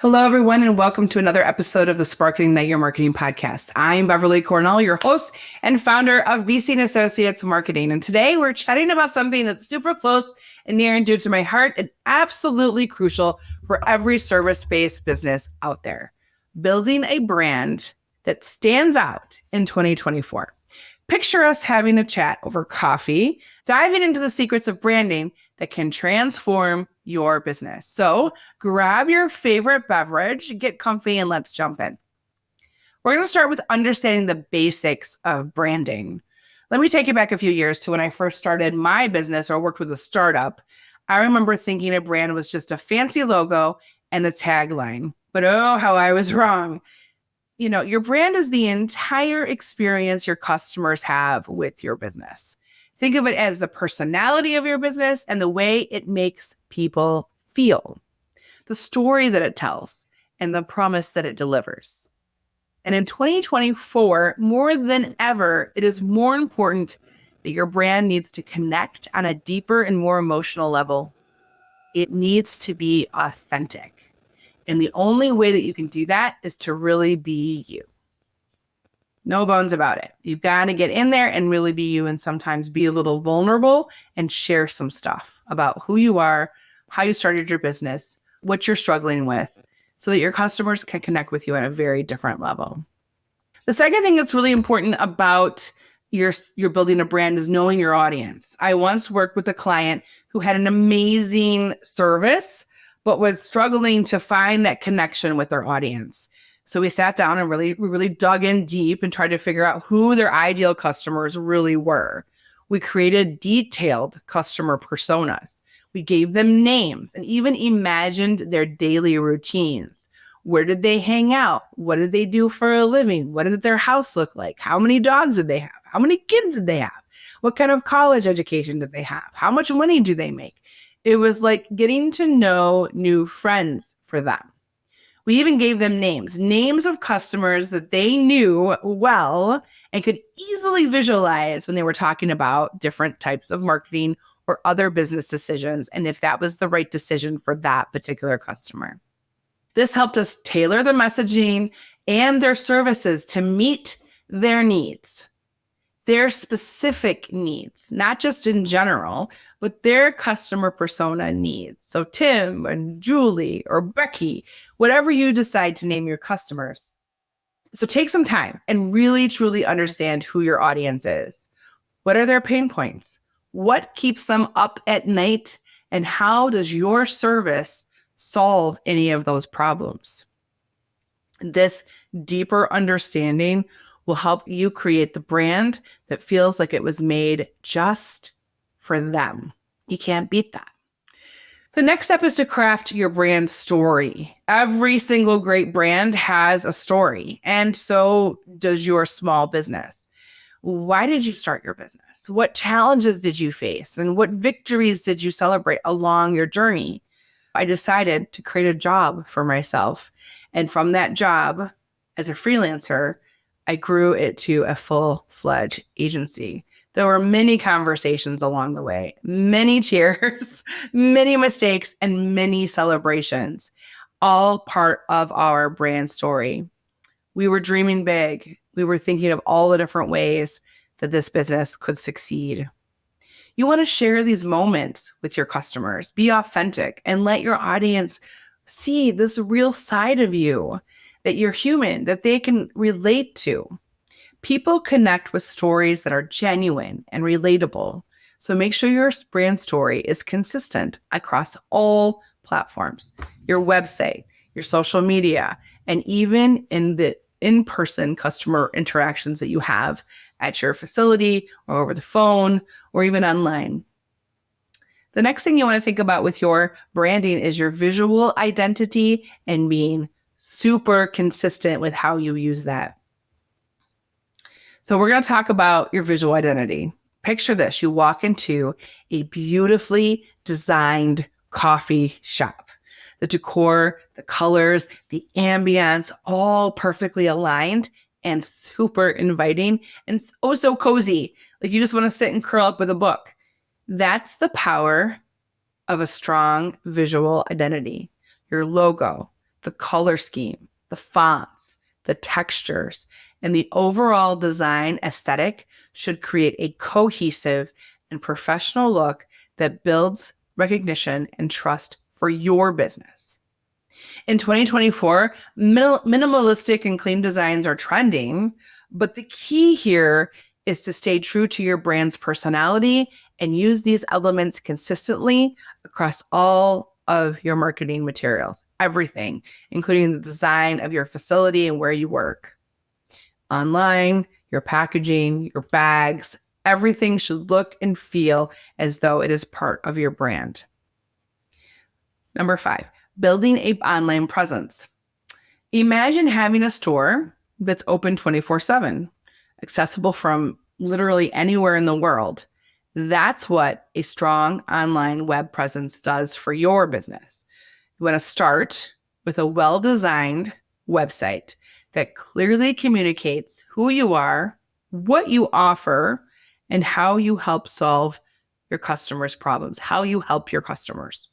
Hello, everyone, and welcome to another episode of the Sparking That Your Marketing podcast. I'm Beverly Cornell, your host and founder of BC & Associates Marketing. And today we're chatting about something that's super close and near and dear to my heart and absolutely crucial for every service-based business out there. Building a brand that stands out in 2024. Picture us having a chat over coffee, diving into the secrets of branding that can transform your business. So grab your favorite beverage, get comfy, and let's jump in. We're going to start with understanding the basics of branding. Let me take you back a few years to when I first started my business or worked with a startup. I remember thinking a brand was just a fancy logo and a tagline. But oh, how I was wrong. You know, your brand is the entire experience your customers have with your business. Think of it as the personality of your business and the way it makes people feel, the story that it tells, and the promise that it delivers. And in 2024, more than ever, it is more important that your brand needs to connect on a deeper and more emotional level. It needs to be authentic. And the only way that you can do that is to really be you. No bones about it. You've got to get in there and really be you, and sometimes be a little vulnerable and share some stuff about who you are, how you started your business, what you're struggling with, so that your customers can connect with you at a very different level. The second thing that's really important about your building a brand is knowing your audience. I once worked with a client who had an amazing service, but was struggling to find that connection with their audience. So we sat down and really dug in deep and tried to figure out who their ideal customers really were. We created detailed customer personas. We gave them names and even imagined their daily routines. Where did they hang out? What did they do for a living? What did their house look like? How many dogs did they have? How many kids did they have? What kind of college education did they have? How much money do they make? It was like getting to know new friends for them. We even gave them names of customers that they knew well and could easily visualize when they were talking about different types of marketing or other business decisions, and if that was the right decision for that particular customer. This helped us tailor the messaging and their services to meet their needs. Their specific needs, not just in general, but their customer persona needs. So Tim and Julie or Becky, whatever you decide to name your customers. So take some time and really, truly understand who your audience is. What are their pain points? What keeps them up at night? And how does your service solve any of those problems? This deeper understanding will help you create the brand that feels like it was made just for them. You can't beat that. The next step is to craft your brand story. Every single great brand has a story, and so does your small business. Why did you start your business? What challenges did you face? And what victories did you celebrate along your journey? I decided to create a job for myself. And from that job, as a freelancer, I grew it to a full-fledged agency. There were many conversations along the way, many tears, many mistakes, and many celebrations, all part of our brand story. We were dreaming big. We were thinking of all the different ways that this business could succeed. You want to share these moments with your customers, be authentic, and let your audience see this real side of you, that you're human, that they can relate to. People connect with stories that are genuine and relatable. So make sure your brand story is consistent across all platforms, your website, your social media, and even in the in-person customer interactions that you have at your facility or over the phone or even online. The next thing you want to think about with your branding is your visual identity and being super consistent with how you use that. So we're going to talk about your visual identity. Picture this. You walk into a beautifully designed coffee shop. The decor, the colors, the ambience, all perfectly aligned and super inviting and so cozy. Like you just want to sit and curl up with a book. That's the power of a strong visual identity. Your logo, the color scheme, the fonts, the textures, and the overall design aesthetic should create a cohesive and professional look that builds recognition and trust for your business. In 2024, minimalistic and clean designs are trending, but the key here is to stay true to your brand's personality and use these elements consistently across all of your marketing materials, everything, including the design of your facility and where you work. Online, your packaging, your bags, everything should look and feel as though it is part of your brand. Number 5, building an online presence. Imagine having a store that's open 24/7, accessible from literally anywhere in the world. That's what a strong online web presence does for your business. You want to start with a well-designed website that clearly communicates who you are, what you offer, and how you help solve your customers' problems, how you help your customers.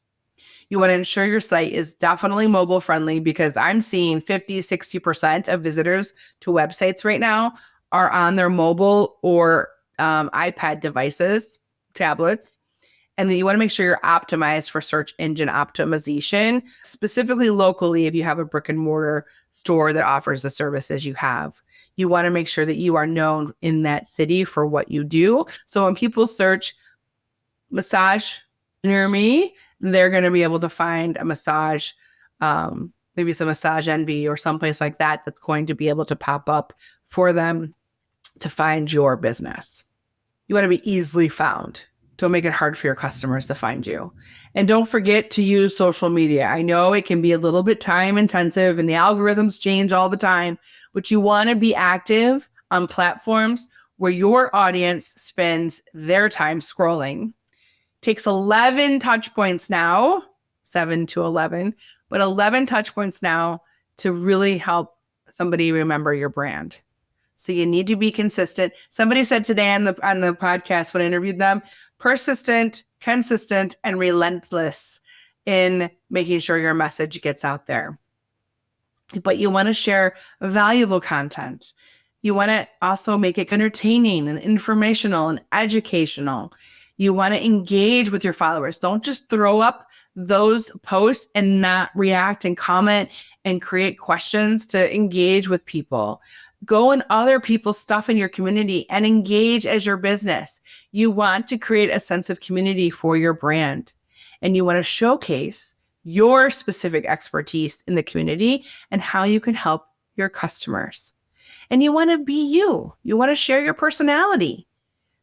You want to ensure your site is definitely mobile friendly, because I'm seeing 50-60% of visitors to websites right now are on their mobile or iPad devices, tablets. And then you want to make sure you're optimized for search engine optimization, specifically locally if you have a brick and mortar store that offers the services you have. You want to make sure that you are known in that city for what you do. So when people search massage near me, they're going to be able to find a massage, maybe some Massage Envy or someplace like that, that's going to be able to pop up for them to find your business. You want to be easily found. Don't make it hard for your customers to find you. And don't forget to use social media. I know it can be a little bit time intensive and the algorithms change all the time, but you want to be active on platforms where your audience spends their time scrolling. Takes 11 touch points now, 7 to 11, but 11 touch points now to really help somebody remember your brand. So you need to be consistent. Somebody said today on the podcast when I interviewed them, persistent, consistent, and relentless in making sure your message gets out there. But you want to share valuable content. You want to also make it entertaining and informational and educational. You want to engage with your followers. Don't just throw up those posts and not react and comment and create questions to engage with people. Go in other people's stuff in your community and engage as your business. You want to create a sense of community for your brand, and you want to showcase your specific expertise in the community and how you can help your customers. And you want to be you. You want to share your personality.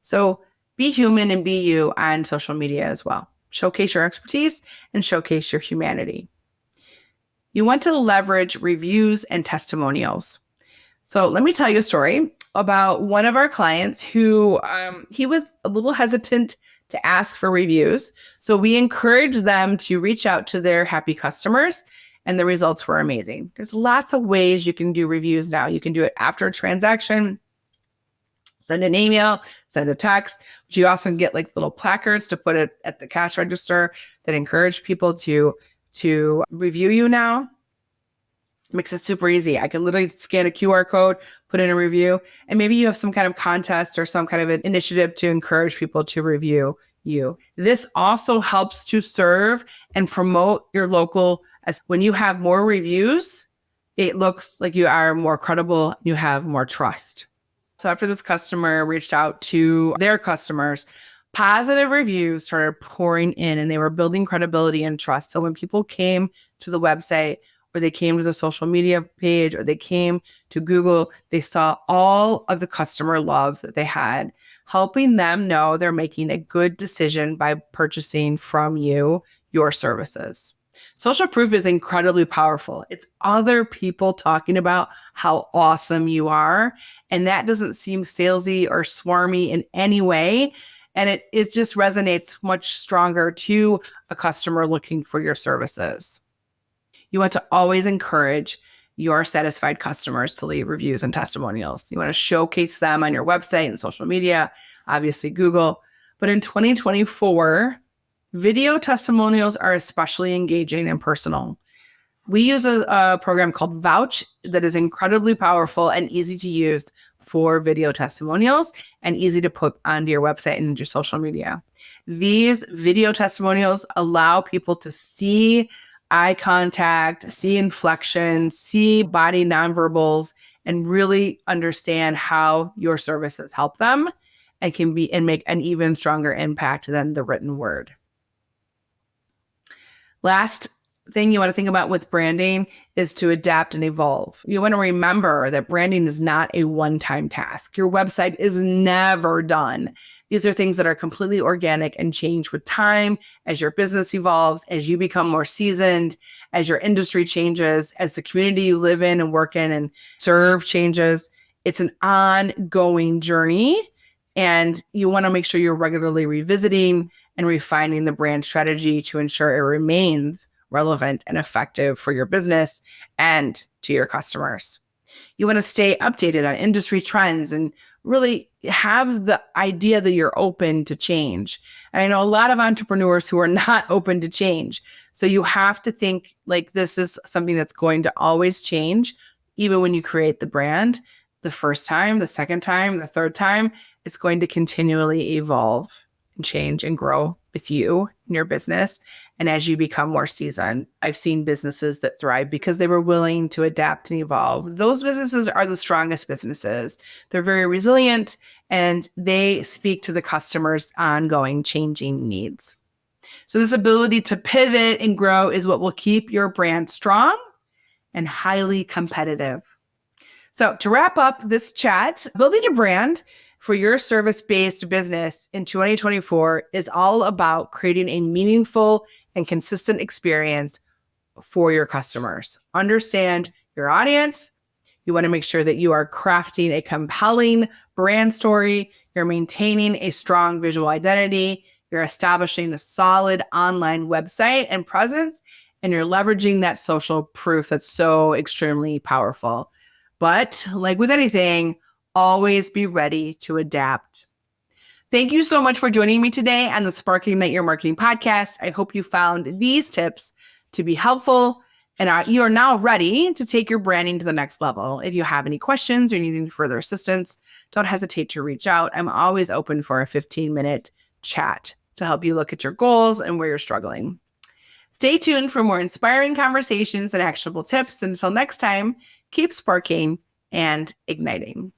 So be human and be you on social media as well. Showcase your expertise and showcase your humanity. You want to leverage reviews and testimonials. So let me tell you a story about one of our clients who he was a little hesitant to ask for reviews. So we encouraged them to reach out to their happy customers, and the results were amazing. There's lots of ways you can do reviews now. You can do it after a transaction, send an email, send a text. But you also can get like little placards to put it at the cash register that encourage people to review you now. Makes it super easy. I can literally scan a QR code, put in a review, and maybe you have some kind of contest or some kind of an initiative to encourage people to review you. This also helps to serve and promote your local. As when you have more reviews, it looks like you are more credible, you have more trust. So after this customer reached out to their customers, positive reviews started pouring in, and they were building credibility and trust. So when people came to the website, or they came to the social media page, or they came to Google, they saw all of the customer loves that they had, helping them know they're making a good decision by purchasing from you, your services. Social proof is incredibly powerful. It's other people talking about how awesome you are. And that doesn't seem salesy or swarmy in any way. And it just resonates much stronger to a customer looking for your services. You want to always encourage your satisfied customers to leave reviews and testimonials. You want to showcase them on your website and social media, obviously Google. But in 2024, video testimonials are especially engaging and personal. We use a program called Vouch that is incredibly powerful and easy to use for video testimonials and easy to put onto your website and your social media. These video testimonials allow people to see eye contact, see inflection, see body nonverbals, and really understand how your services help them and can be and make an even stronger impact than the written word. Last thing you want to think about with branding is to adapt and evolve. You want to remember that branding is not a one-time task. Your website is never done. These are things that are completely organic and change with time as your business evolves, as you become more seasoned, as your industry changes, as the community you live in and work in and serve changes. It's an ongoing journey, and you want to make sure you're regularly revisiting and refining the brand strategy to ensure it remains relevant and effective for your business and to your customers. You want to stay updated on industry trends and really have the idea that you're open to change. And I know a lot of entrepreneurs who are not open to change. So you have to think like this is something that's going to always change, even when you create the brand. The first time, the second time, the third time, it's going to continually evolve and change and grow with you and your business. And as you become more seasoned, I've seen businesses that thrive because they were willing to adapt and evolve. Those businesses are the strongest businesses. They're very resilient and they speak to the customer's ongoing changing needs. So this ability to pivot and grow is what will keep your brand strong and highly competitive. So to wrap up this chat, building a brand for your service-based business in 2024 is all about creating a meaningful and consistent experience for your customers. Understand your audience. You want to make sure that you are crafting a compelling brand story. You're maintaining a strong visual identity. You're establishing a solid online website and presence, and you're leveraging that social proof that's so extremely powerful. But like with anything, always be ready to adapt. Thank you so much for joining me today on the Sparking Ignite Your Marketing podcast. I hope you found these tips to be helpful and you are now ready to take your branding to the next level. If you have any questions or need any further assistance, don't hesitate to reach out. I'm always open for a 15-minute chat to help you look at your goals and where you're struggling. Stay tuned for more inspiring conversations and actionable tips. Until next time, keep sparking and igniting.